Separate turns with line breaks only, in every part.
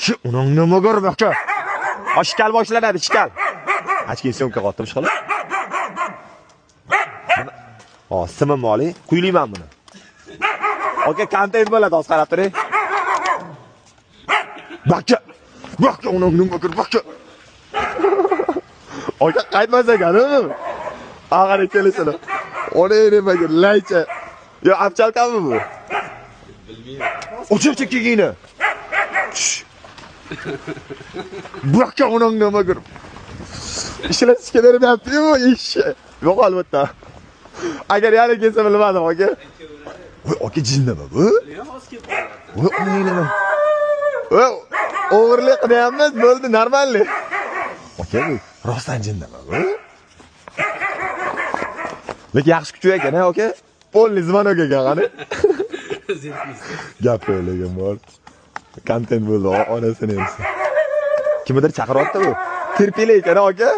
Shu uning nima ko'rib aka? Oshkal boshlanadi, ishkal. Achki so'mka qotdim shqilib. O, simim oli, quylayman buni. Aka, kontent bo'ladi, hozir qarab turing. Baka. Baka uning nima ko'rib aka? Aka qaytmas ekan-ku. Ag'ari kelisini. Ona nimaga laycha. Yo, avchalkami bu? Bilmayman. O'chib kelgini. Baka uning nima ko'rib? Ishlatishga beryapti-yu, ish. Yo'q albatta. Agar yana kelsa bilmadim, aka. Voy, aka jinnimi bu? Voy, nima? Voy, o'g'irlik qilyapmiz, bo'ldi, normalli. Aka, bu rostdan jinnimi bu? Lekin yaxshi kuchi ekan, aka. Polni zvanok ekan, qani? Gap o'ylagan bor. Kontent bo'ldi, onasini emsa. Kimdir chaqiryapti bu. Terpeli ekan, aka.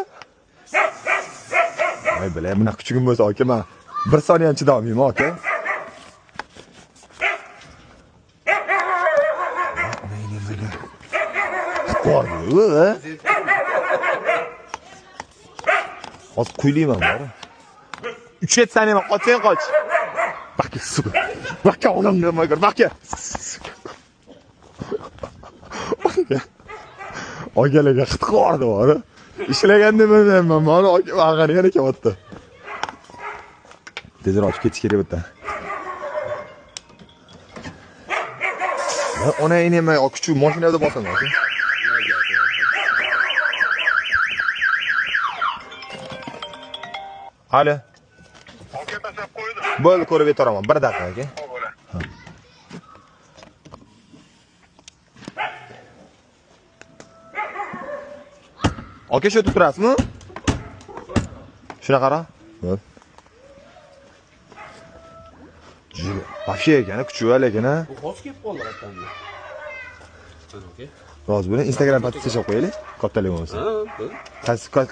Voy, bilay, buna kuchugim bo'lsa, aka, men 1 soniya ham chidolmayman, aka. Bor bu, ha? Hozir quylayman, bor. 3-7 saniya qochsang qoch. Baka suq. Baka uning nima ko'r, baka. Ogalarga xit qordi bor. Ishlaganda men mana ag'ari yana kelyapti. Tezroq ketish kerak bitta. Ona nima kuchuk mashinada bosaman, aka. Hali.
Aka tashlab qo'ydim.
Bo'ldi, ko'rib yetaraman. 1 daqiqa, aka. Aka, shu turasizmi? Shuna qara. Bo'l. Jiga, вообще ekan, kuchli ekan, ha.
Bu hozir kelib qoldi rattamda. Aka.
Rozi bo'ling, Instagram podpisa qo'yaylik. Kattalik bo'lsa.
Ha, bo'l.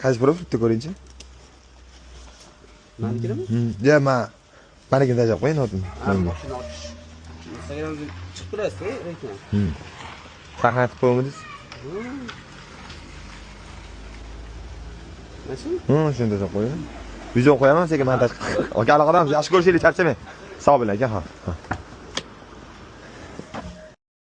Qaysi profilda ko'ringchi?
Menikimi?
Ya, menikini tashlab qo'ying, notim.
Mashina ochish. Instagramga chiqib turasiz-ku, reklam.
Faqat qo'yingiz.
Mana
Shuni tashlab qo'ying. Video qo'yaman, senga montaj. Aka, aloqadamiz, yaxshi ko'rishaylik, charchamang. Sog' bo'ling aka, ha.